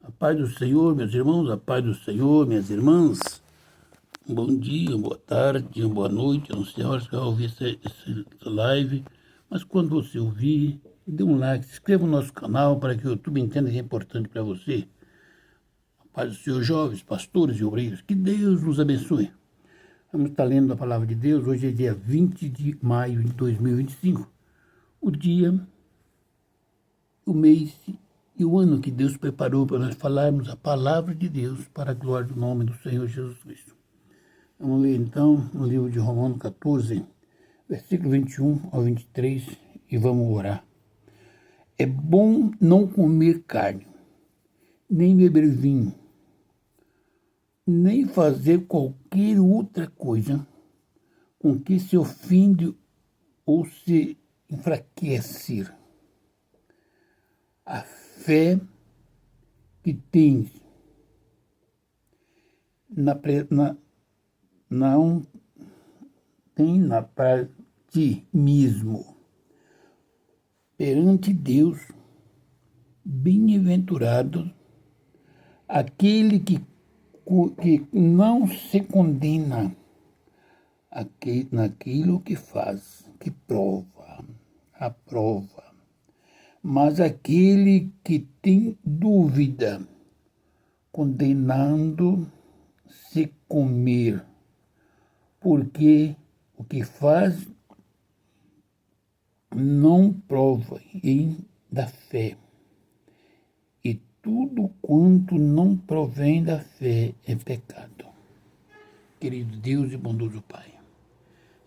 A paz do Senhor, meus irmãos, a paz do Senhor, minhas irmãs. Um bom dia, uma boa tarde, uma boa noite. Eu não sei a hora que você vai ouvir essa live, mas quando você ouvir, dê um like, se inscreva no nosso canal para que o YouTube entenda que é importante para você. A paz do Senhor, jovens, pastores e obreiros, que Deus nos abençoe. Vamos estar lendo a palavra de Deus. Hoje é dia 20 de maio de 2025, o dia, o mês e o ano que Deus preparou para nós falarmos a palavra de Deus para a glória do nome do Senhor Jesus Cristo. Vamos ler então no livro de Romanos 14, versículo 21 ao 23 e vamos orar. É bom não comer carne, nem beber vinho, nem fazer qualquer outra coisa com que se ofende ou se enfraquecer a fé que tens para ti mesmo perante Deus. Bem-aventurado aquele que não se condena naquilo que faz, que aprova. Mas aquele que tem dúvida, condenando-se comer, porque o que faz não prova da fé. E tudo quanto não provém da fé é pecado. Querido Deus e bondoso Pai,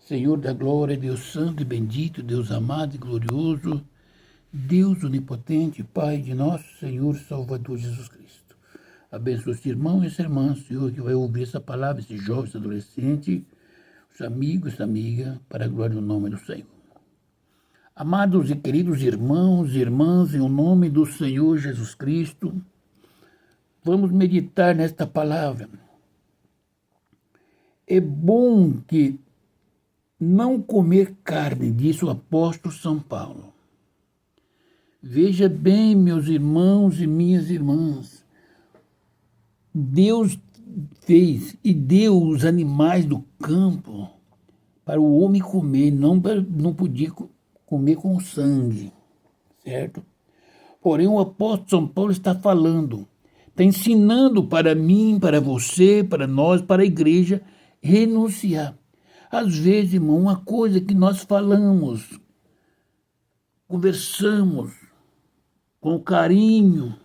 Senhor da glória, Deus santo e bendito, Deus amado e glorioso, Deus onipotente, Pai de nosso Senhor e Salvador Jesus Cristo. Abençoa esse irmão e essa irmã, Senhor, que vai ouvir essa palavra, esse jovem, esse adolescente, os amigos, essa amiga, para a glória do nome do Senhor. Amados e queridos irmãos e irmãs, em nome do Senhor Jesus Cristo, vamos meditar nesta palavra. É bom que não comer carne, disse o apóstolo São Paulo. Veja bem, meus irmãos e minhas irmãs, Deus fez e deu os animais do campo para o homem comer, não podia comer com sangue, certo? Porém, o apóstolo São Paulo está falando, está ensinando para mim, para você, para nós, para a igreja, renunciar. Às vezes, irmão, uma coisa que nós falamos, conversamos com carinho,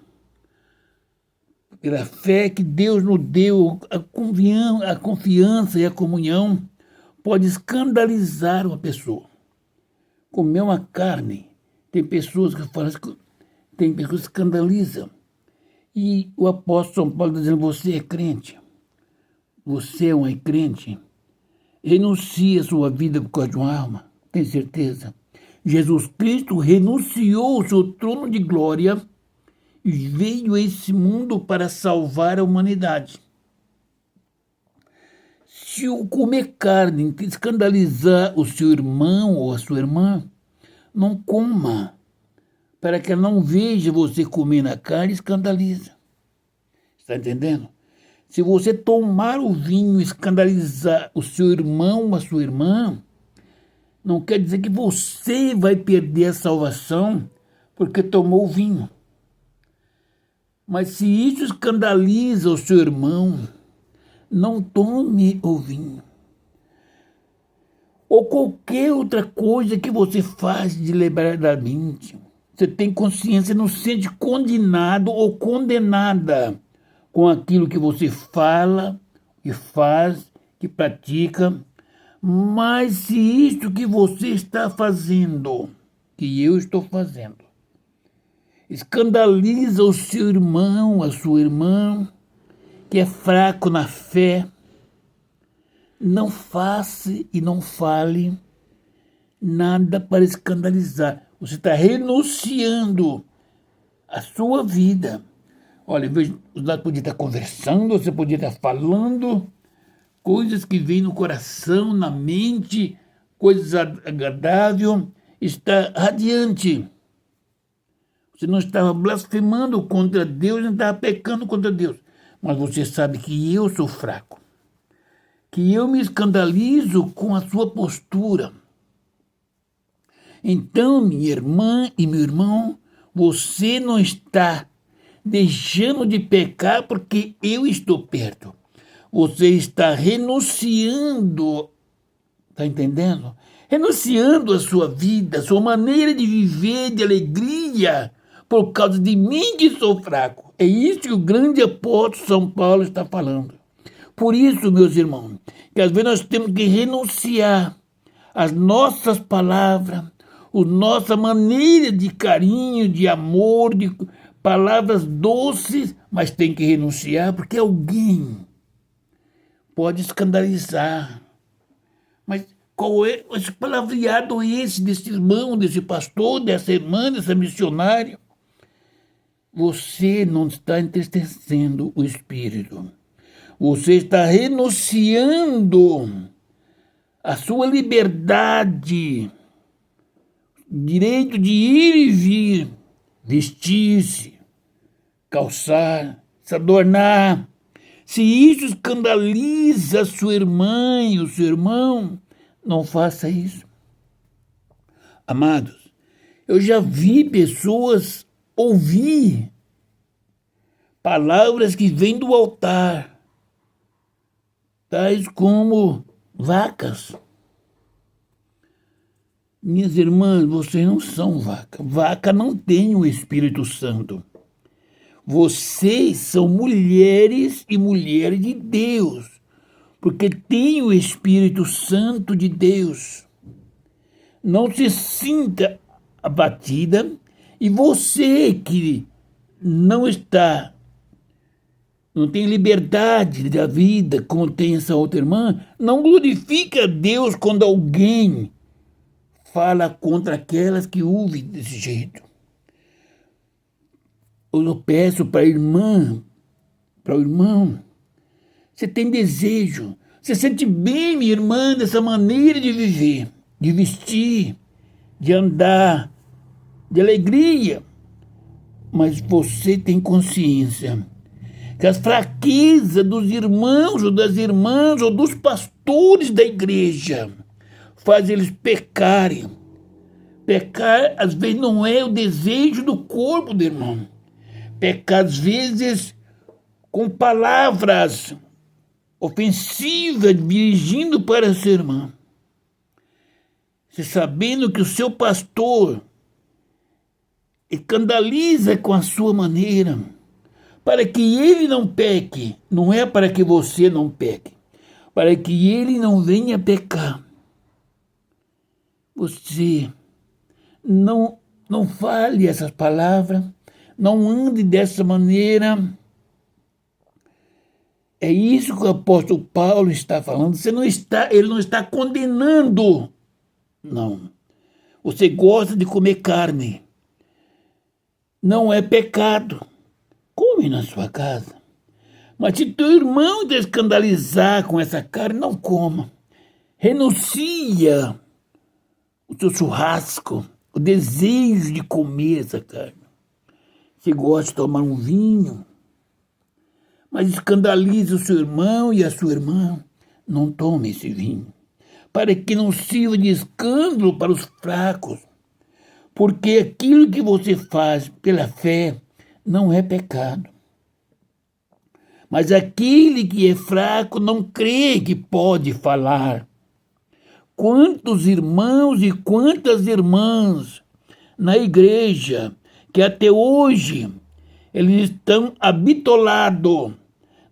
pela fé que Deus nos deu, a confiança e a comunhão, pode escandalizar uma pessoa. Comer uma carne, tem pessoas que falam, tem pessoas que escandalizam. E o apóstolo São Paulo está dizendo, você é crente, você é um crente, renuncia a sua vida por causa de uma alma, tem certeza? Jesus Cristo renunciou ao seu trono de glória e veio a esse mundo para salvar a humanidade. Se o comer carne escandalizar o seu irmão ou a sua irmã, não coma, para que ela não veja você comendo a carne, escandaliza. Está entendendo? Se você tomar o vinho e escandalizar o seu irmão ou a sua irmã, não quer dizer que você vai perder a salvação porque tomou o vinho. Mas se isso escandaliza o seu irmão, não tome o vinho. Ou qualquer outra coisa que você faz deliberadamente. Você tem consciência, não se sente condenado ou condenada com aquilo que você fala, que faz, que pratica. Mas se isto que você está fazendo, que eu estou fazendo, escandaliza o seu irmão, a sua irmã, que é fraco na fé, não faça e não fale nada para escandalizar. Você está renunciando à sua vida. Olha, você podia estar conversando, você podia estar falando coisas que vêm no coração, na mente, coisas agradáveis, está radiante. Você não estava blasfemando contra Deus, não estava pecando contra Deus. Mas você sabe que eu sou fraco, que eu me escandalizo com a sua postura. Então, minha irmã e meu irmão, você não está deixando de pecar porque eu estou perto. Você está renunciando, está entendendo? Renunciando a sua vida, a sua maneira de viver, de alegria, por causa de mim que sou fraco. É isso que o grande apóstolo São Paulo está falando. Por isso, meus irmãos, que às vezes nós temos que renunciar às nossas palavras, a nossa maneira de carinho, de amor, de palavras doces, mas tem que renunciar porque alguém pode escandalizar. Mas qual é esse palavreado desse irmão, desse pastor, dessa irmã, dessa missionária? Você não está entristecendo o Espírito. Você está renunciando a sua liberdade, direito de ir e vir, vestir-se, calçar, se adornar. Se isso escandaliza a sua irmã e o seu irmão, não faça isso. Amados, eu já vi pessoas ouvir palavras que vêm do altar, tais como vacas. Minhas irmãs, vocês não são vaca. Vaca não tem o Espírito Santo. Vocês são mulheres e mulheres de Deus, porque tem o Espírito Santo de Deus. Não se sinta abatida, e você que não tem liberdade da vida, como tem essa outra irmã, não glorifica a Deus quando alguém fala contra aquelas que ouvem desse jeito. Eu peço para a irmã, para o irmão, você tem desejo, você sente bem, minha irmã, dessa maneira de viver, de vestir, de andar, de alegria, mas você tem consciência que as fraquezas dos irmãos ou das irmãs ou dos pastores da igreja fazem eles pecarem. Pecar, às vezes, não é o desejo do corpo do irmão. Pecar, às vezes, com palavras ofensivas, dirigindo para seu irmão. Você sabendo que o seu pastor escandaliza com a sua maneira, para que ele não peque, não é para que você não peque, para que ele não venha pecar. Você não fale essas palavras, não ande dessa maneira. É isso que o apóstolo Paulo está falando. Ele não está condenando, não. Você gosta de comer carne, não é pecado. Come na sua casa. Mas se teu irmão te escandalizar com essa carne, não coma. Renuncia o seu churrasco, o desejo de comer essa carne. Você gosta de tomar um vinho, mas escandaliza o seu irmão e a sua irmã, não tome esse vinho, para que não sirva de escândalo para os fracos, porque aquilo que você faz pela fé não é pecado. Mas aquele que é fraco não crê que pode falar. Quantos irmãos e quantas irmãs na igreja que até hoje eles estão habitolados.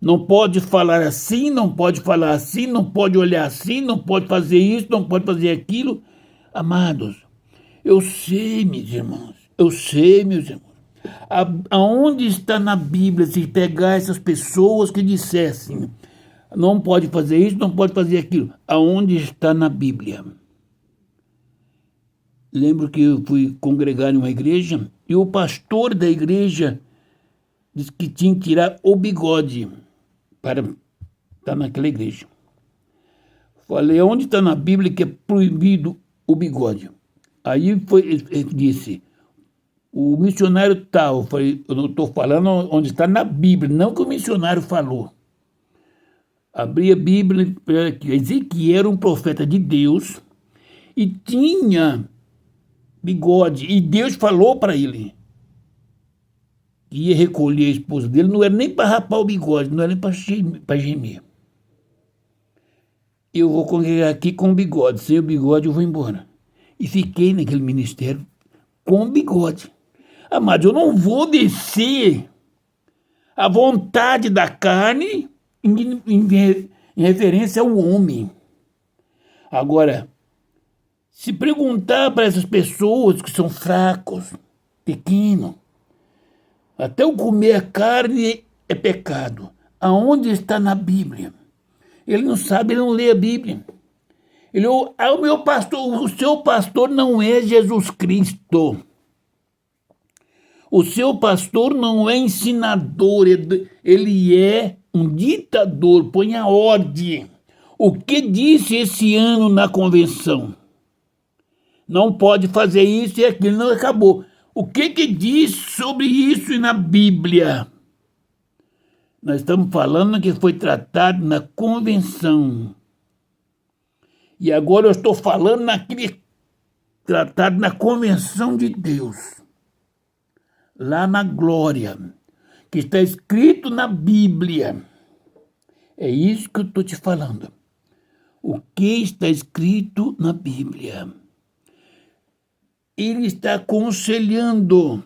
Não pode falar assim, não pode falar assim, não pode olhar assim, não pode fazer isso, não pode fazer aquilo. Amados, eu sei, meus irmãos, meus irmãos. Aonde está na Bíblia se pegar essas pessoas que dissessem não pode fazer isso, não pode fazer aquilo? Aonde está na Bíblia? Lembro que eu fui congregar em uma igreja e o pastor da igreja disse que tinha que tirar o bigode para estar naquela igreja. Falei, onde está na Bíblia que é proibido o bigode? Aí ele disse, o missionário tal, eu falei, eu não estou falando onde está na Bíblia, não que o missionário falou. Abri a Bíblia, Ezequiel era um profeta de Deus e tinha bigode, e Deus falou para ele que ia recolher a esposa dele, não era nem para rapar o bigode, não era nem para gemer. Eu vou congregar aqui com bigode, sem o bigode eu vou embora. E fiquei naquele ministério com bigode. Amado, eu não vou descer a vontade da carne em referência ao homem. Agora, se perguntar para essas pessoas que são fracos, pequenos, até o comer a carne é pecado. Aonde está na Bíblia? Ele não sabe, ele não lê a Bíblia. Ele é o meu pastor, o seu pastor não é Jesus Cristo. O seu pastor não é ensinador, ele é um ditador, põe a ordem. O que disse esse ano na convenção? Não pode fazer isso e aquilo, não acabou. O que diz sobre isso na Bíblia? Nós estamos falando que foi tratado na convenção. E agora eu estou falando naquele tratado na convenção de Deus. Lá na glória, que está escrito na Bíblia. É isso que eu estou te falando. O que está escrito na Bíblia? Ele está aconselhando.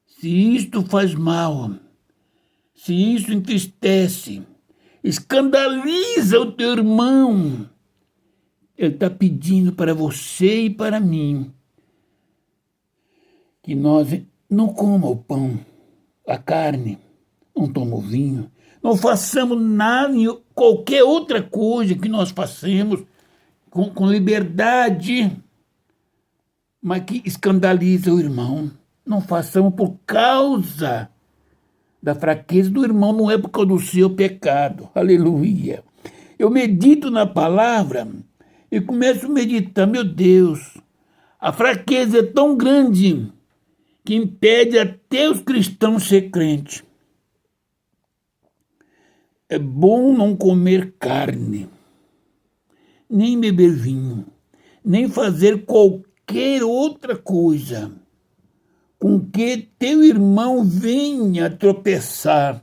Se isto faz mal, se isso entristece, escandaliza o teu irmão, ele está pedindo para você e para mim que nós não comamos o pão, a carne, não tomamos o vinho, não façamos nada, qualquer outra coisa que nós façamos com liberdade, mas que escandaliza o irmão. Não façamos por causa da fraqueza do irmão, não é por causa do seu pecado. Aleluia. Eu medito na palavra e começo a meditar, meu Deus, a fraqueza é tão grande que impede até os cristãos ser crentes. É bom não comer carne, nem beber vinho, nem fazer qualquer outra coisa com que teu irmão venha tropeçar,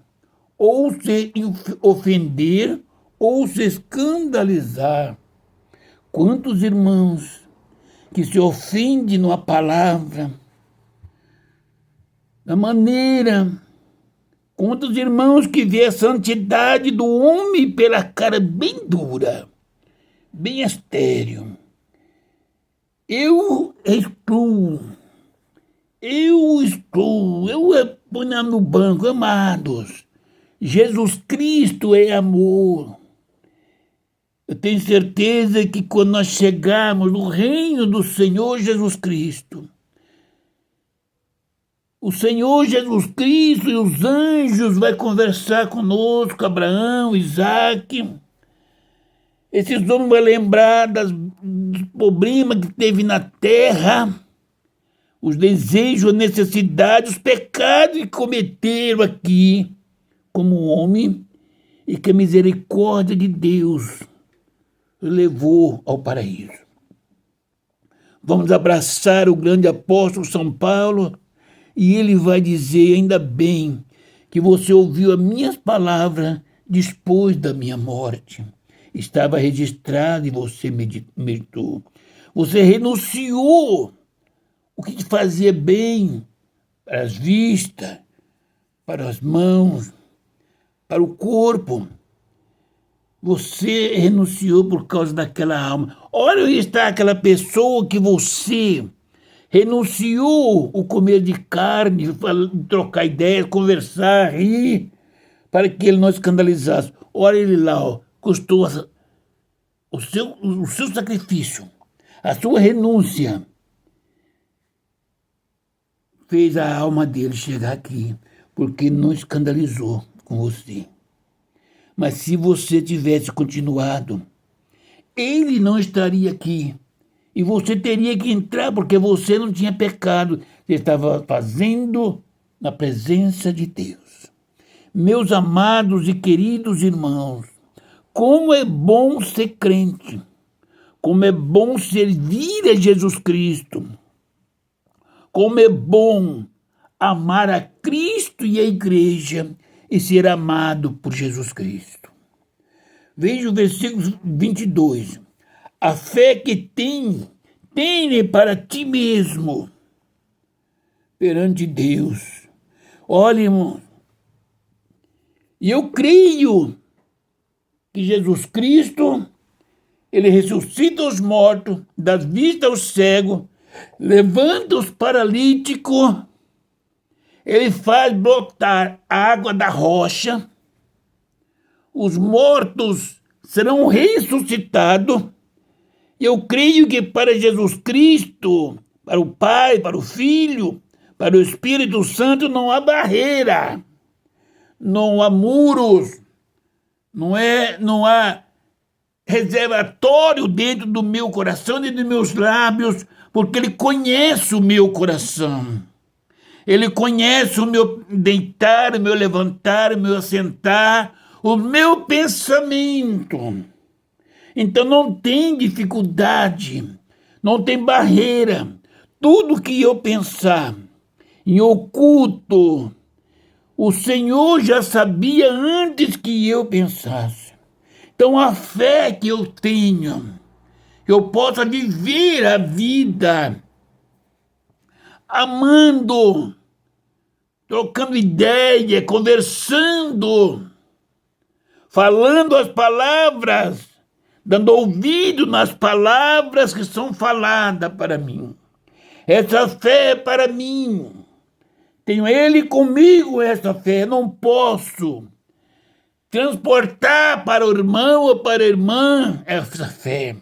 ou se ofender, ou se escandalizar. Quantos irmãos que se ofendem numa palavra, da maneira, quantos irmãos que vê a santidade do homem pela cara bem dura, bem estéril. Eu ponho no banco, amados. Jesus Cristo é amor. Eu tenho certeza que quando nós chegarmos no reino do Senhor Jesus Cristo, o Senhor Jesus Cristo e os anjos vão conversar conosco, Abraão, Isaac. Esses homens vão lembrar dos problemas que teve na terra, os desejos, a necessidade, os pecados que cometeram aqui como homem, e que a misericórdia de Deus levou ao paraíso. Vamos abraçar o grande apóstolo São Paulo, e ele vai dizer, ainda bem que você ouviu as minhas palavras depois da minha morte. Estava registrado e você meditou. Você renunciou o que te fazia bem para as vistas, para as mãos, para o corpo. Você renunciou por causa daquela alma. Olha onde está aquela pessoa que você renunciou o comer de carne, trocar ideias, conversar, rir, para que ele não escandalizasse. Olha ele lá, ó, custou o seu sacrifício, a sua renúncia, fez a alma dele chegar aqui, porque não escandalizou com você. Mas se você tivesse continuado, ele não estaria aqui. E você teria que entrar, porque você não tinha pecado. você estava fazendo na presença de Deus. Meus amados e queridos irmãos, como é bom ser crente, como é bom servir a Jesus Cristo, como é bom amar a Cristo e a igreja e ser amado por Jesus Cristo. Veja o versículo 22. A fé que tem para ti mesmo perante Deus. Olha, irmão, e eu creio que Jesus Cristo, ele ressuscita os mortos, dá vista aos cegos, levanta os paralíticos, ele faz brotar água da rocha, os mortos serão ressuscitados. Eu creio que para Jesus Cristo, para o Pai, para o Filho, para o Espírito Santo não há barreira, não há muros, não há reservatório dentro do meu coração e dos meus lábios, porque Ele conhece o meu coração. Ele conhece o meu deitar, o meu levantar, o meu assentar, o meu pensamento. Então não tem dificuldade, não tem barreira. Tudo que eu pensar em oculto, o Senhor já sabia antes que eu pensasse. Então a fé que eu tenho, eu possa viver a vida amando, trocando ideia, conversando, falando as palavras, dando ouvido nas palavras que são faladas para mim. Essa fé é para mim. Tenho Ele comigo, essa fé. Não posso transportar para o irmão ou para a irmã essa fé.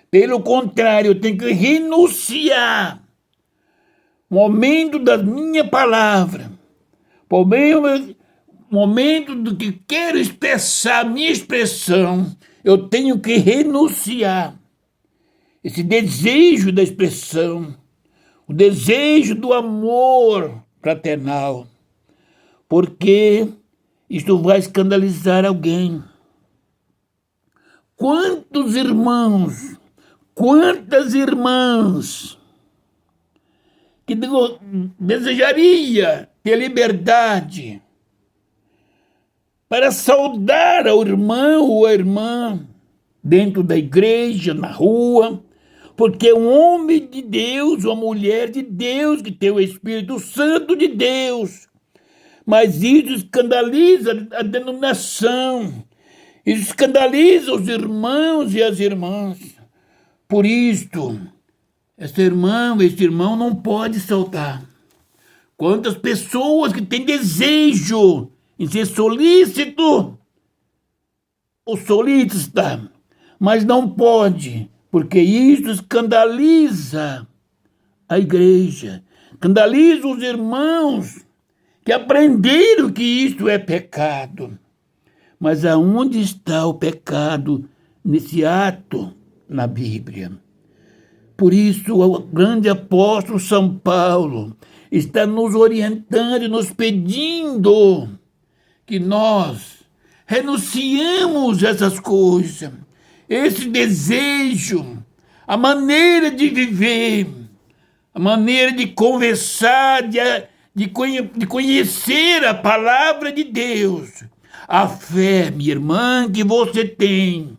Pelo contrário, eu tenho que renunciar. Momento da minha palavra, momento do que quero expressar, minha expressão, eu tenho que renunciar. Esse desejo da expressão, o desejo do amor fraternal, porque isto vai escandalizar alguém. Quantos irmãos, quantas irmãs que desejaria ter liberdade para saudar ao irmão ou a irmã dentro da igreja, na rua, porque é um homem de Deus, uma mulher de Deus, que tem o Espírito Santo de Deus. Mas isso escandaliza a denominação, isso escandaliza os irmãos e as irmãs. Por isto, essa irmã, esse irmão não pode saltar. Quantas pessoas que têm desejo em ser solícito ou solícita, mas não pode, porque isso escandaliza a igreja, escandaliza os irmãos que aprenderam que isto é pecado. Mas aonde está o pecado nesse ato na Bíblia? Por isso, o grande apóstolo São Paulo está nos orientando, nos pedindo que nós renunciemos a essas coisas, esse desejo, a maneira de viver, a maneira de conversar, de conhecer a palavra de Deus. A fé, minha irmã, que você tem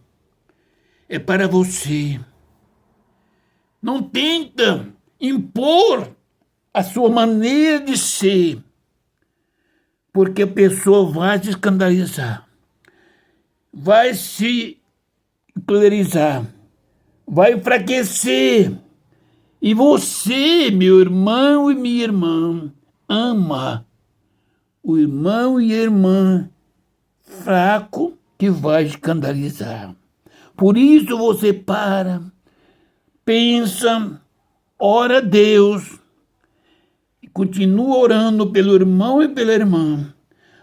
é para você. Não tenta impor a sua maneira de ser, porque a pessoa vai se escandalizar, vai se clerizar, vai enfraquecer. E você, meu irmão e minha irmã, ama o irmão e a irmã fraco que vai escandalizar. Por isso você pensa, ora a Deus e continua orando pelo irmão e pela irmã.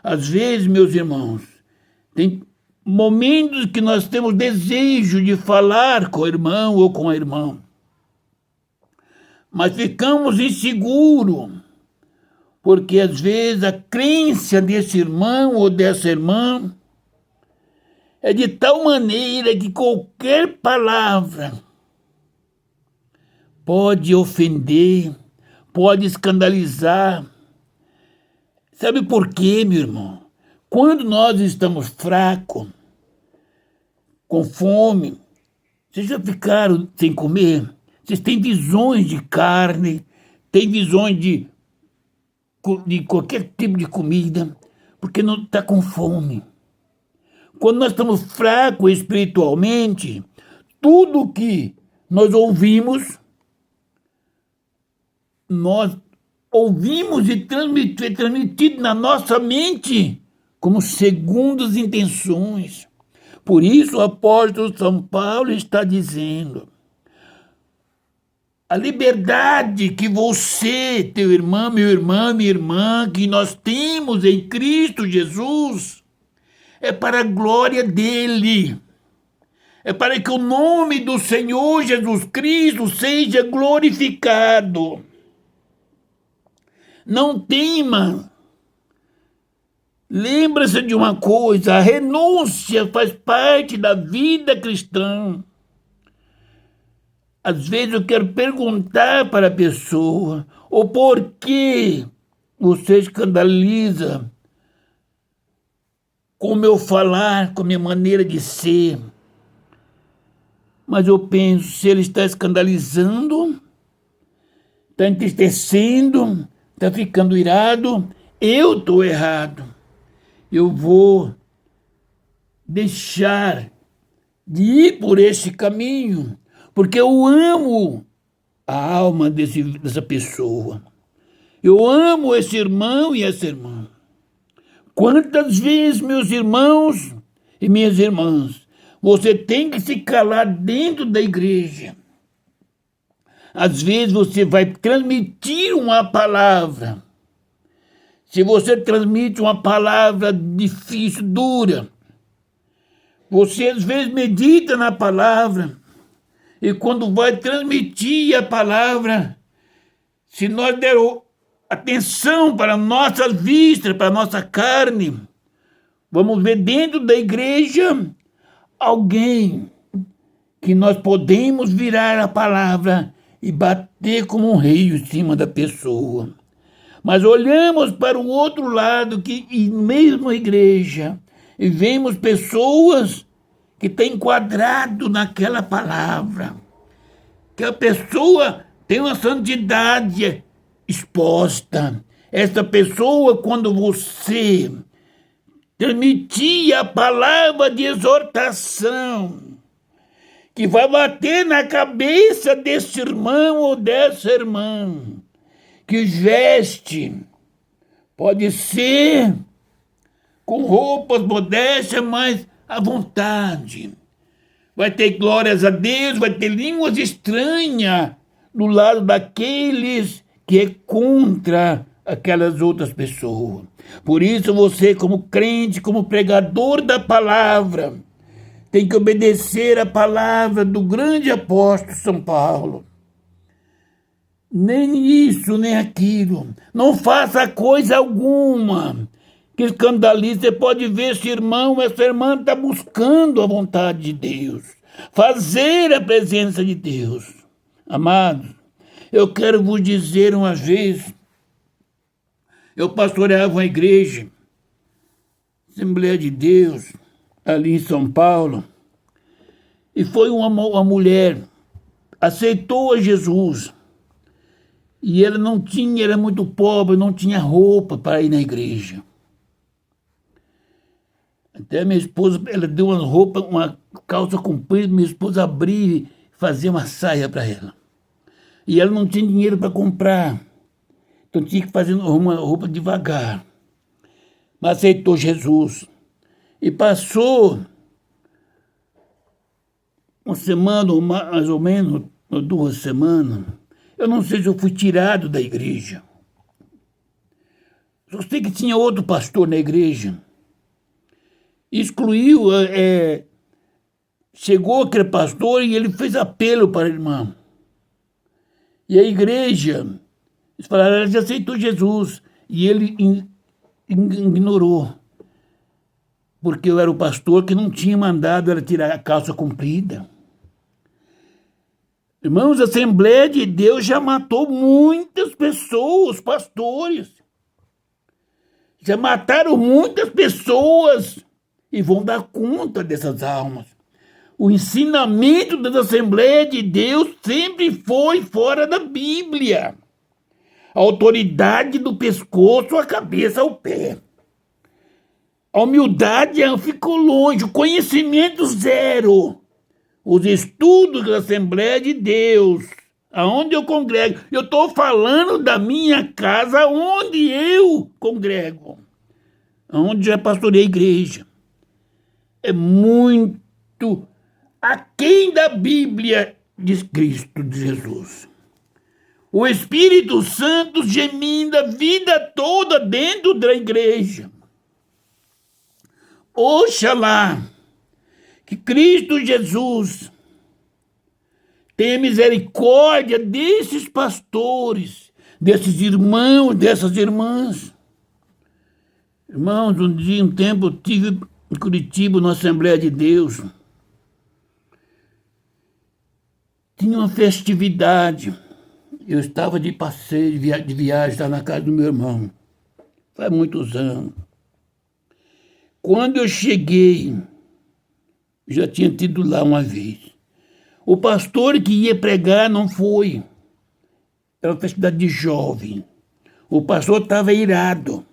Às vezes, meus irmãos, tem momentos que nós temos desejo de falar com o irmão ou com a irmã, mas ficamos inseguros, porque às vezes a crença desse irmão ou dessa irmã é de tal maneira que qualquer palavra pode ofender, pode escandalizar. Sabe por quê, meu irmão? Quando nós estamos fracos, com fome, vocês já ficaram sem comer? Vocês têm visões de carne, têm visões de qualquer tipo de comida, porque não está com fome. Quando nós estamos fracos espiritualmente, tudo que nós ouvimos e transmitido na nossa mente como segundas intenções. Por isso o apóstolo São Paulo está dizendo: a liberdade que você, teu irmão, minha irmã, que nós temos em Cristo Jesus, é para a glória dele. É para que o nome do Senhor Jesus Cristo seja glorificado. Não tema. Lembra-se de uma coisa: a renúncia faz parte da vida cristã. Às vezes eu quero perguntar para a pessoa o porquê você escandaliza com o meu falar, com a minha maneira de ser. Mas eu penso, se ele está escandalizando, está entristecendo, está ficando irado, eu estou errado. Eu vou deixar de ir por esse caminho, porque eu amo a alma dessa pessoa. Eu amo esse irmão e essa irmã. Quantas vezes, meus irmãos e minhas irmãs, você tem que se calar dentro da igreja? Às vezes você vai transmitir uma palavra. Se você transmite uma palavra difícil, dura, você às vezes medita na palavra, e quando vai transmitir a palavra, se nós dermos atenção para a nossa vista, para a nossa carne, vamos ver dentro da igreja alguém que nós podemos virar a palavra e bater como um rei em cima da pessoa. Mas olhamos para o outro lado, que mesmo a igreja, e vemos pessoas que estão enquadradas naquela palavra, que a pessoa tem uma santidade exposta. Essa pessoa, quando você transmitir a palavra de exortação, que vai bater na cabeça desse irmão ou dessa irmã, que veste, pode ser com roupas modestas, mas à vontade. Vai ter glórias a Deus, vai ter línguas estranhas do lado daqueles que é contra aquelas outras pessoas. Por isso você, como crente, como pregador da palavra, tem que obedecer a palavra do grande apóstolo São Paulo. Nem isso, nem aquilo. Não faça coisa alguma que escandalize. Você pode ver esse irmão, essa irmã está buscando a vontade de Deus, fazer a presença de Deus. Amados, eu quero vos dizer uma vez, eu pastoreava uma igreja, Assembleia de Deus, ali em São Paulo, e foi uma mulher, aceitou a Jesus, e ela não tinha, era muito pobre, não tinha roupa para ir na igreja. Até minha esposa, ela deu uma roupa, uma calça comprida, minha esposa abriu e fazia uma saia para ela. E ela não tinha dinheiro para comprar, então tinha que fazer uma roupa devagar. Mas aceitou Jesus. E passou uma semana, ou mais ou menos, ou 2 semanas, eu não sei se eu fui tirado da igreja. Só sei que tinha outro pastor na igreja. Excluiu, chegou aquele pastor e ele fez apelo para a irmã. E a igreja, eles falaram, ela já aceitou Jesus. E ele ignorou. Porque eu era o pastor que não tinha mandado ela tirar a calça comprida. Irmãos, a Assembleia de Deus já matou muitas pessoas, pastores. Já mataram muitas pessoas e vão dar conta dessas almas. O ensinamento da Assembleia de Deus sempre foi fora da Bíblia. A autoridade do pescoço, a cabeça ao pé. A humildade ficou longe, o conhecimento zero. Os estudos da Assembleia de Deus, aonde eu congrego. Eu estou falando da minha casa, onde eu congrego. Onde já pastorei a igreja. É muito aquém da Bíblia de Cristo, de Jesus. O Espírito Santo gemindo a vida toda dentro da igreja. Oxalá que Cristo Jesus tenha misericórdia desses pastores, desses irmãos, dessas irmãs. Irmãos, um tempo eu estive em Curitiba, na Assembleia de Deus. Tinha uma festividade. Eu estava de passeio, de viagem, lá na casa do meu irmão. Faz muitos anos. Quando eu cheguei, já tinha tido lá uma vez. O pastor que ia pregar não foi. Era uma festividade de jovem. O pastor estava irado.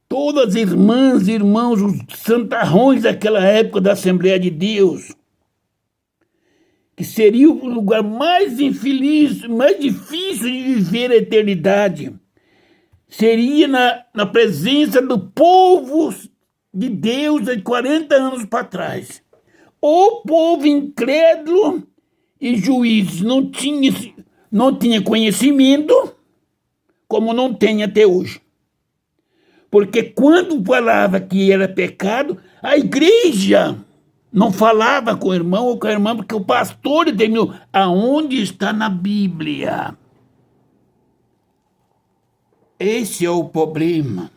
Todas as irmãs e irmãos, os santarrões daquela época da Assembleia de Deus, que seria o lugar mais infeliz, mais difícil de viver a eternidade, seria na presença do povo de Deus de 40 anos para trás. O povo incrédulo e juízes não tinha conhecimento, como não tem até hoje. Porque quando falava que era pecado, a igreja não falava com o irmão ou com a irmã, porque o pastor determinou aonde está na Bíblia. Esse é o problema.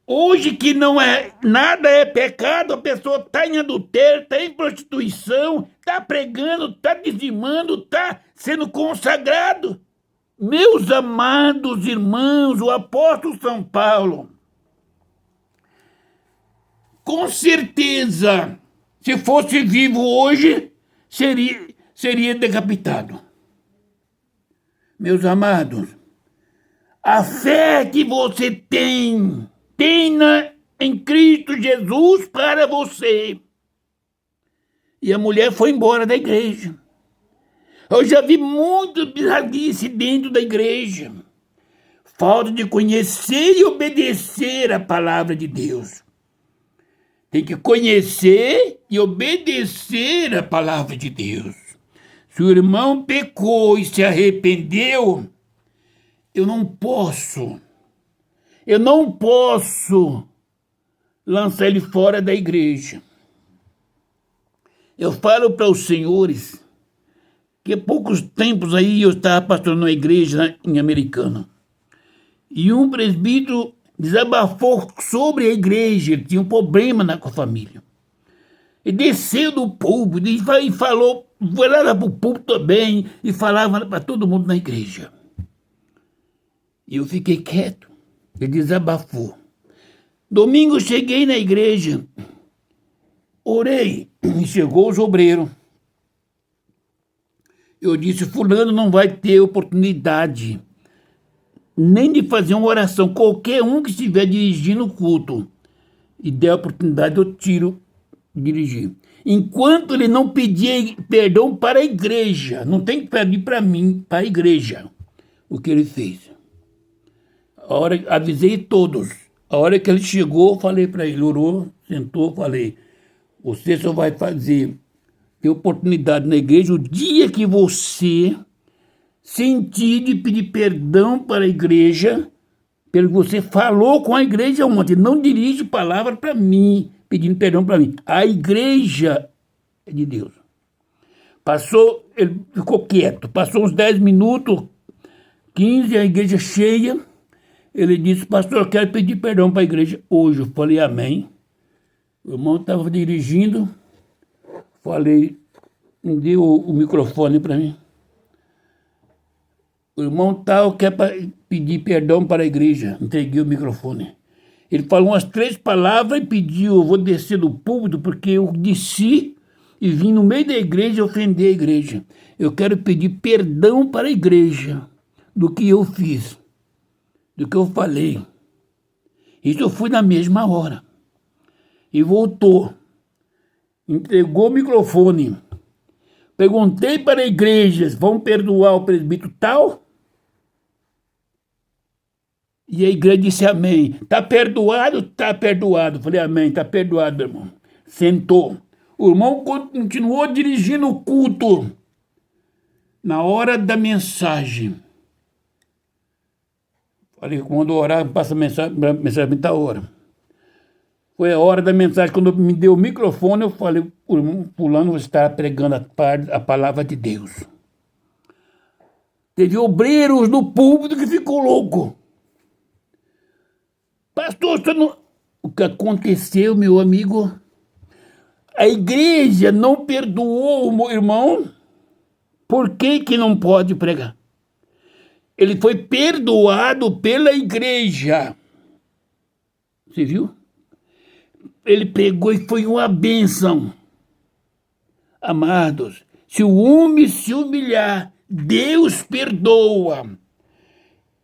Hoje que nada é pecado, a pessoa está em adultério, está em prostituição, está pregando, está dizimando, está sendo consagrado. Meus amados irmãos, o apóstolo São Paulo, com certeza, se fosse vivo hoje, seria decapitado. Meus amados, a fé que você tenha em Cristo Jesus para você. E a mulher foi embora da igreja. Eu já vi muito bizarrice dentro da igreja. Falta de conhecer e obedecer a palavra de Deus. Tem que conhecer e obedecer a palavra de Deus. Se o irmão pecou e se arrependeu, eu não posso lançar ele fora da igreja. Eu falo para os senhores que há poucos tempos aí eu estava pastoreando uma igreja em Americana. E um presbítero desabafou sobre a igreja, ele tinha um problema com a família. E desceu do púlpito e falou, foi lá para o púlpito também, e falava para todo mundo na igreja. E eu fiquei quieto, ele desabafou. Domingo eu cheguei na igreja, orei, e chegou os obreiros. Eu disse, fulano não vai ter oportunidade nem de fazer uma oração. Qualquer um que estiver dirigindo o culto e der a oportunidade, eu tiro dirigir. Enquanto ele não pedir perdão para a igreja, não tem que pedir para mim, para a igreja, o que ele fez. Avisei todos. A hora que ele chegou, falei para ele, orou, sentou, falei, você só vai ter oportunidade na igreja o dia que você sentir de pedir perdão para a igreja, pelo que você falou com a igreja ontem. Não dirige palavra para mim, pedindo perdão para mim. A igreja é de Deus. Passou, ele ficou quieto. Passou uns 10 minutos, 15, a igreja cheia. Ele disse, pastor, eu quero pedir perdão para a igreja hoje. Eu falei, amém. O irmão estava dirigindo. Falei, me deu o microfone para mim. O irmão tal quer pedir perdão para a igreja. Entreguei o microfone. Ele falou umas 3 palavras e pediu, eu vou descer do púlpito porque eu desci e vim no meio da igreja ofender a igreja. Eu quero pedir perdão para a igreja do que eu fiz, do que eu falei. Isso eu fui na mesma hora. E voltou. Entregou o microfone. Perguntei para a igreja, vão perdoar o presbítero tal? E a igreja disse amém. Está perdoado? Está perdoado. Falei amém, está perdoado, meu irmão. Sentou. O irmão continuou dirigindo o culto. Na hora da mensagem. Falei, quando orar, passa a mensagem da hora. Foi a hora da mensagem, quando me deu o microfone, eu falei, o irmão fulano está pregando a palavra de Deus. Teve obreiros no púlpito que ficou louco. Pastor, o que aconteceu, meu amigo? A igreja não perdoou o meu irmão. Por que não pode pregar? Ele foi perdoado pela igreja. Você viu? Ele pregou e foi uma bênção. Amados, se o homem se humilhar, Deus perdoa.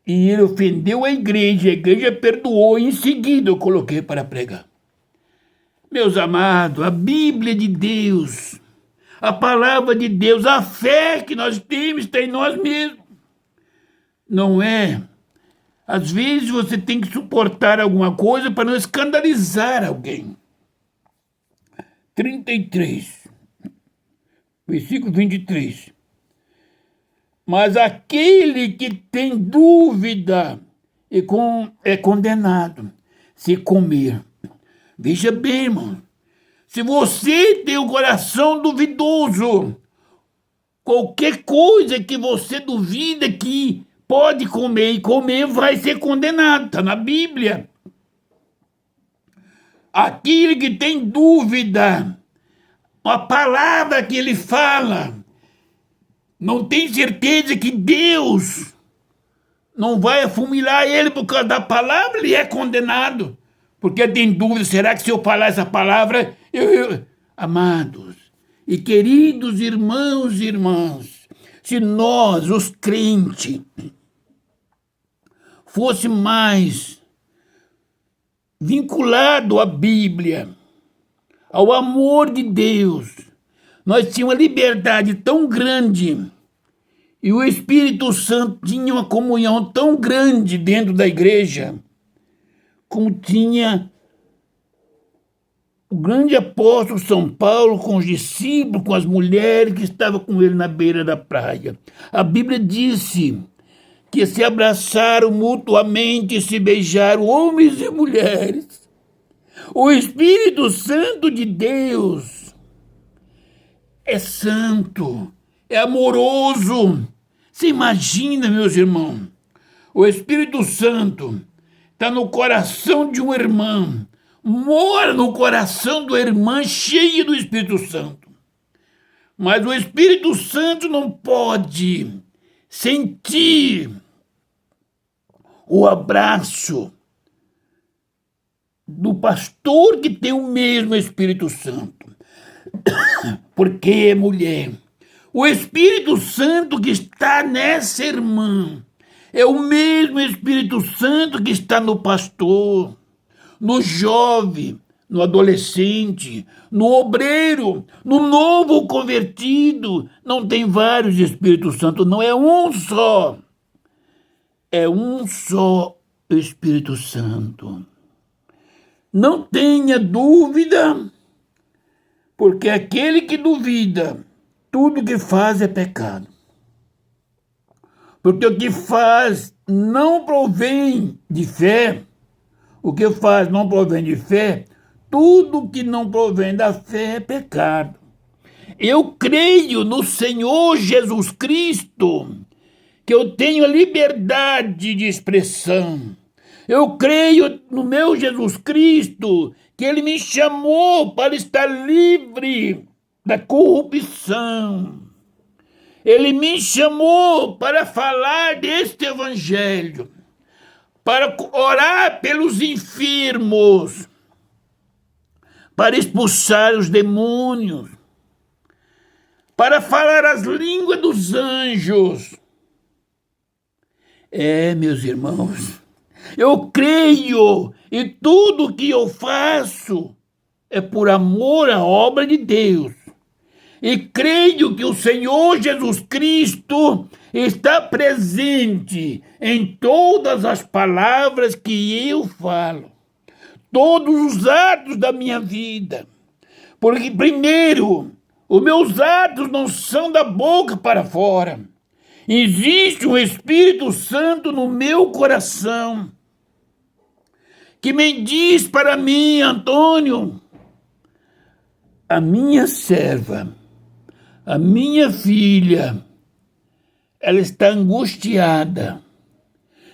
E ele ofendeu a igreja perdoou, e em seguida eu coloquei para pregar. Meus amados, a Bíblia de Deus, a palavra de Deus, a fé que nós temos está em nós mesmos. Não é? Às vezes você tem que suportar alguma coisa para não escandalizar alguém. 33, versículo 23. Mas aquele que tem dúvida é condenado se comer. Veja bem, irmão. Se você tem um coração duvidoso, qualquer coisa que você duvida que pode comer e comer vai ser condenado. Está na Bíblia. Aquele que tem dúvida, a palavra que ele fala, não tem certeza que Deus não vai afumilar ele por causa da palavra, ele é condenado. Porque tem dúvida, será que se eu falar essa palavra... Amados e queridos irmãos e irmãs, se nós, os crentes, fosse mais vinculado à Bíblia, ao amor de Deus, nós tínhamos uma liberdade tão grande e o Espírito Santo tinha uma comunhão tão grande dentro da igreja, como tinha o grande apóstolo São Paulo com os discípulos, com as mulheres que estavam com ele na beira da praia. A Bíblia disse que se abraçaram mutuamente, se beijaram, homens e mulheres. O Espírito Santo de Deus é santo, é amoroso. Você imagina, meus irmãos, o Espírito Santo está no coração de uma irmã, mora no coração da irmã cheia do Espírito Santo. Mas o Espírito Santo não pode sentir o abraço do pastor que tem o mesmo Espírito Santo. Porque, mulher, o Espírito Santo que está nessa irmã é o mesmo Espírito Santo que está no pastor, no jovem, no adolescente, no obreiro, no novo convertido. Não tem vários Espíritos Santos, não, é um só. É um só Espírito Santo. Não tenha dúvida, porque aquele que duvida, tudo que faz é pecado. Porque o que faz não provém de fé. O que faz não provém de fé, tudo que não provém da fé é pecado. Eu creio no Senhor Jesus Cristo, que eu tenho a liberdade de expressão. Eu creio no meu Jesus Cristo, que Ele me chamou para estar livre da corrupção. Ele me chamou para falar deste evangelho, para orar pelos enfermos, para expulsar os demônios, para falar as línguas dos anjos. Meus irmãos, eu creio e tudo que eu faço é por amor à obra de Deus. E creio que o Senhor Jesus Cristo está presente em todas as palavras que eu falo, todos os atos da minha vida. Porque, primeiro, os meus atos não são da boca para fora. Existe um Espírito Santo no meu coração que me diz para mim, Antônio, a minha serva, a minha filha, ela está angustiada.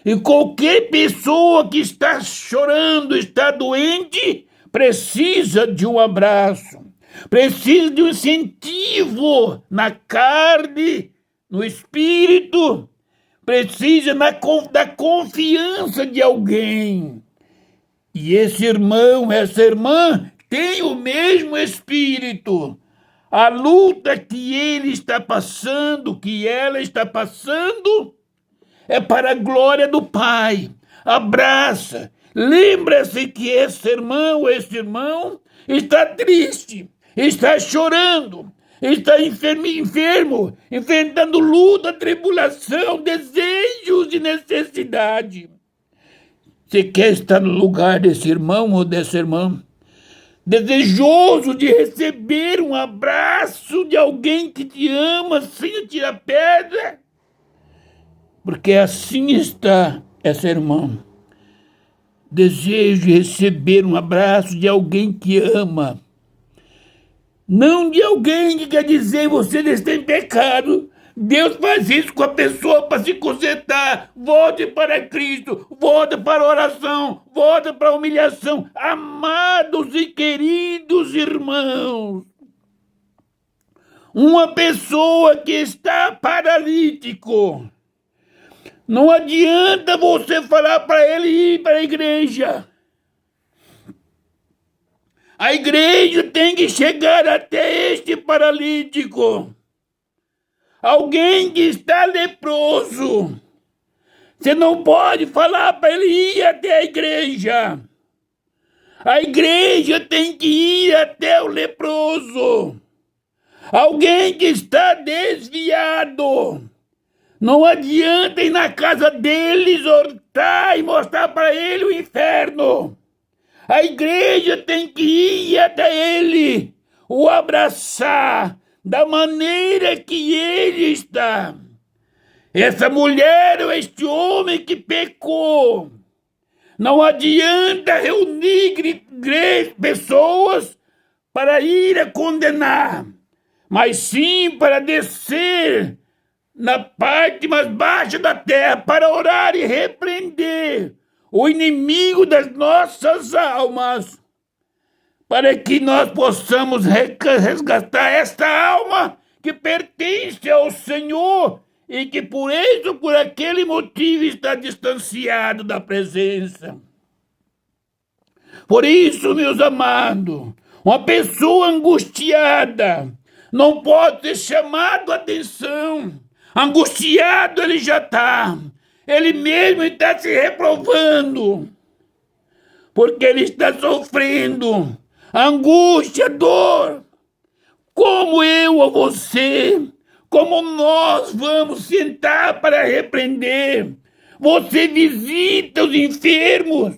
E qualquer pessoa que está chorando, está doente, precisa de um abraço, precisa de um incentivo na carne, no espírito, precisa da confiança de alguém. E esse irmão, essa irmã, tem o mesmo espírito. A luta que ele está passando, que ela está passando, é para a glória do Pai. Abraça. Lembra-se que esse irmão está triste, está chorando, está enfermo, enfrentando luta, tribulação, desejos e necessidade. Você quer estar no lugar desse irmão ou dessa irmã? Desejoso de receber um abraço de alguém que te ama sem tirar pedra? Porque assim está essa irmã. Desejo de receber um abraço de alguém que ama. Não de alguém que quer dizer você está em pecado. Deus faz isso com a pessoa para se consertar. Volte para Cristo, volte para a oração, volte para a humilhação. Amados e queridos irmãos, uma pessoa que está paralítico, não adianta você falar para ele ir para a igreja. A igreja tem que chegar até este paralítico. Alguém que está leproso. Você não pode falar para ele ir até a igreja. A igreja tem que ir até o leproso. Alguém que está desviado. Não adianta ir na casa dele, exortar e mostrar para ele o inferno. A igreja tem que ir até ele, o abraçar da maneira que ele está. Essa mulher ou este homem que pecou. Não adianta reunir pessoas para ir a condenar, mas sim para descer na parte mais baixa da terra para orar e repreender o inimigo das nossas almas, para que nós possamos resgatar esta alma que pertence ao Senhor e que por isso, por aquele motivo, está distanciado da presença. Por isso, meus amados, uma pessoa angustiada não pode ser chamado a atenção. Angustiado ele já está. Ele mesmo está se reprovando, porque ele está sofrendo angústia, dor. Como eu ou você, como nós vamos sentar para repreender? Você visita os enfermos,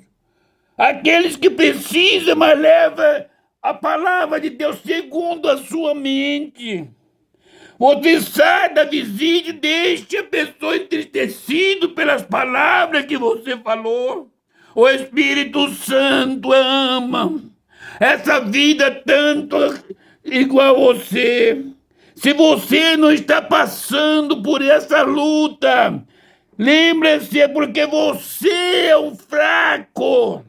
aqueles que precisam, mas leva a palavra de Deus segundo a sua mente. Você sai da visita e deixa a pessoa entristecida pelas palavras que você falou. O Espírito Santo ama essa vida tanto igual a você. Se você não está passando por essa luta, lembre-se, é porque você é um fraco.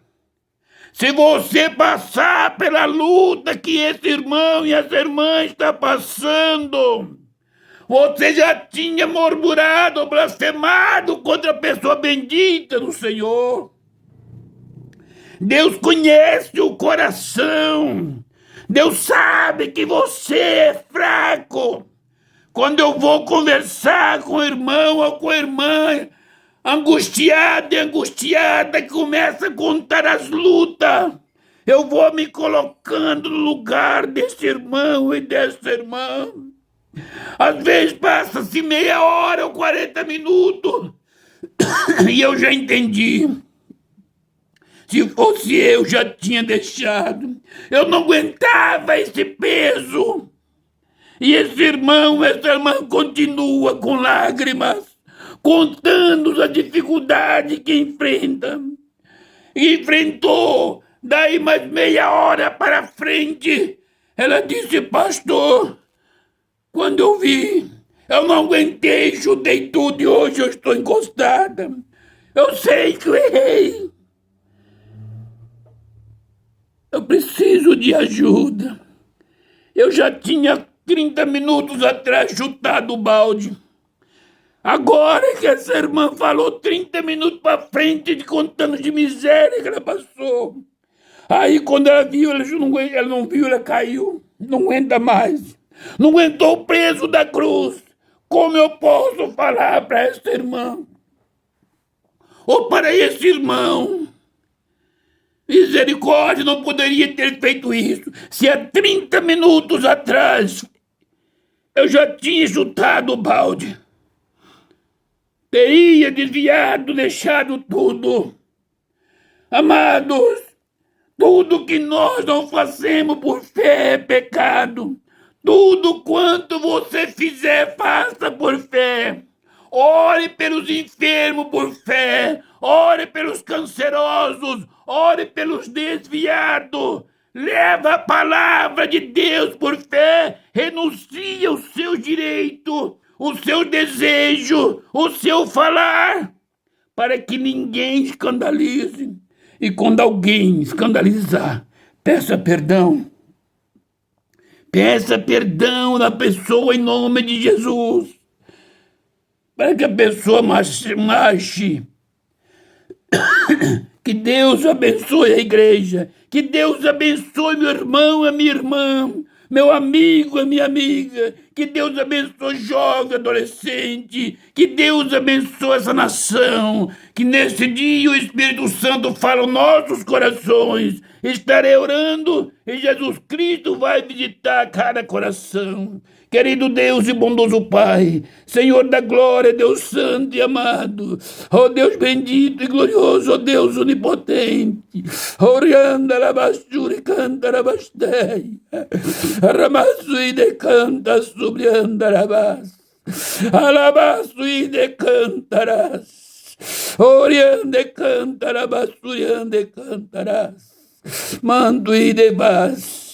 Se você passar pela luta que esse irmão e essa irmã estão passando, você já tinha murmurado, blasfemado contra a pessoa bendita do Senhor. Deus conhece o coração. Deus sabe que você é fraco. Quando eu vou conversar com o irmão ou com a irmã, angustiada, que começa a contar as lutas, eu vou me colocando no lugar desse irmão e dessa irmã. Às vezes passa-se meia hora ou 40 minutos e eu já entendi. Se fosse eu, já tinha deixado. Eu não aguentava esse peso. E esse irmão, essa irmã continua com lágrimas, contando a dificuldade que enfrenta. E enfrentou. Daí mais meia hora para frente, ela disse: pastor, quando eu vi, eu não aguentei, chutei tudo e hoje eu estou encostada. Eu sei que eu errei. Eu preciso de ajuda. Eu já tinha 30 minutos atrás chutado o balde. Agora que essa irmã falou 30 minutos para frente de contando de miséria que ela passou. Aí quando ela viu, ela não viu, ela caiu. Não aguenta mais. Não aguentou o peso da cruz. Como eu posso falar para essa irmã? Ou para esse irmão? Misericórdia, não poderia ter feito isso. Se há 30 minutos atrás eu já tinha chutado o balde. Teria desviado, deixado tudo. Amados, tudo que nós não fazemos por fé é pecado. Tudo quanto você fizer, faça por fé. Ore pelos enfermos por fé. Ore pelos cancerosos. Ore pelos desviados. Leva a palavra de Deus por fé. Renuncia o seu direito, o seu desejo, o seu falar, para que ninguém escandalize. E quando alguém escandalizar, peça perdão. Peça perdão da pessoa em nome de Jesus. Para que a pessoa marche. Que Deus abençoe a igreja. Que Deus abençoe meu irmão, a minha irmã, meu amigo, a minha amiga. Que Deus abençoe jovem, adolescente. Que Deus abençoe essa nação. Que nesse dia o Espírito Santo fala aos nossos corações. Estarei orando e Jesus Cristo vai visitar cada coração. Querido Deus e bondoso Pai, Senhor da glória, Deus santo e amado, ó Deus bendito e glorioso, ó Deus onipotente, orianda rabasturi canta rabastei, ramasui de canta subrianda rabas, alabasui de cantarás, oriande canta rabasturiande cantarás, mandui de bas.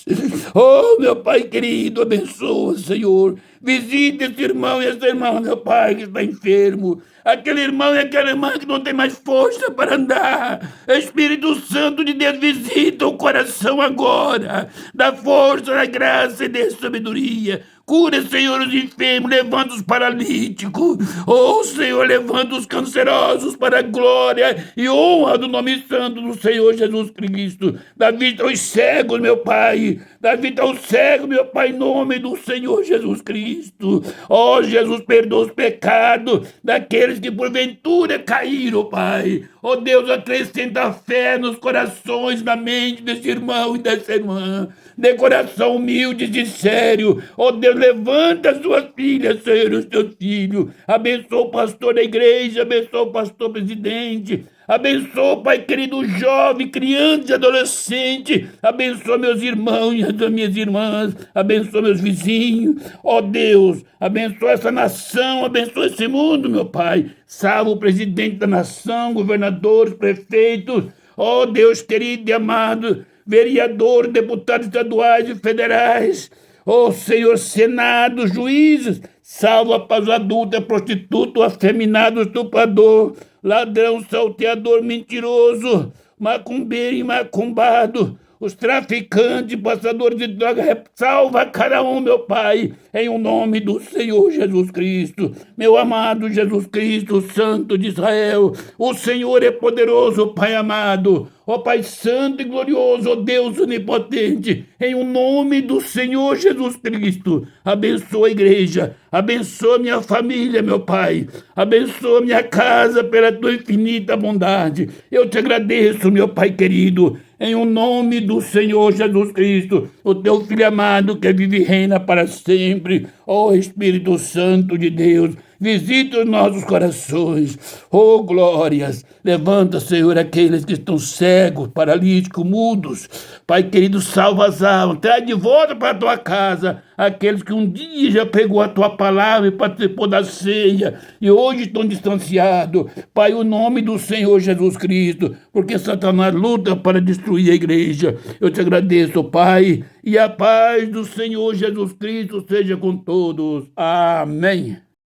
Oh, meu Pai querido, abençoa, Senhor. Visite esse irmão e essa irmã, meu Pai, que está enfermo. Aquele irmão e aquela irmã que não tem mais força para andar. Espírito Santo de Deus, visita o coração agora. Dá força, dá graça e dê sabedoria. Cura, Senhor, os enfermos, levanta os paralíticos. Oh, Senhor, levanta os cancerosos para a glória e honra do nome santo do Senhor Jesus Cristo. Dá vida aos cegos, meu Pai. Dá vida aos cegos, meu Pai, em nome do Senhor Jesus Cristo. Oh, Jesus, perdoa os pecados daqueles que porventura caíram, Pai. Oh, Deus, acrescenta fé nos corações, na mente desse irmão e dessa irmã. De coração humilde e sério. Oh Deus, levanta as suas filhas, Senhor, os teus filhos. Abençoa o pastor da igreja, abençoa o pastor presidente. Abençoa, Pai querido, jovem, criança e adolescente. Abençoa meus irmãos e as minhas irmãs. Abençoa meus vizinhos. Ó Deus, abençoa essa nação, abençoa esse mundo, meu Pai. Salva o presidente da nação, governadores, prefeitos. Ó Deus querido e amado, vereador, deputados estaduais e federais. Ó Senhor, Senado, juízes, salva para os adultos, prostituto, afeminado, estuprador, ladrão, salteador, mentiroso, macumbeiro e macumbado, os traficantes, passadores de drogas, salva cada um, meu Pai, em o nome do Senhor Jesus Cristo. Meu amado Jesus Cristo, Santo de Israel, o Senhor é poderoso, Pai amado, ó Pai Santo e glorioso, ó Deus onipotente, em o nome do Senhor Jesus Cristo, abençoa a igreja, abençoa minha família, meu Pai, abençoa minha casa pela tua infinita bondade. Eu te agradeço, meu Pai querido, em o nome do Senhor Jesus Cristo, o teu Filho amado que vive e reina para sempre. Ó Espírito Santo de Deus, visita os nossos corações. Oh, glórias! Levanta, Senhor, aqueles que estão cegos, paralíticos, mudos. Pai querido, salva as almas. Traz de volta para a tua casa aqueles que um dia já pegou a tua palavra e participou da ceia e hoje estão distanciados. Pai, o nome do Senhor Jesus Cristo, porque Satanás luta para destruir a igreja. Eu te agradeço, Pai, e a paz do Senhor Jesus Cristo seja com todos. Amém.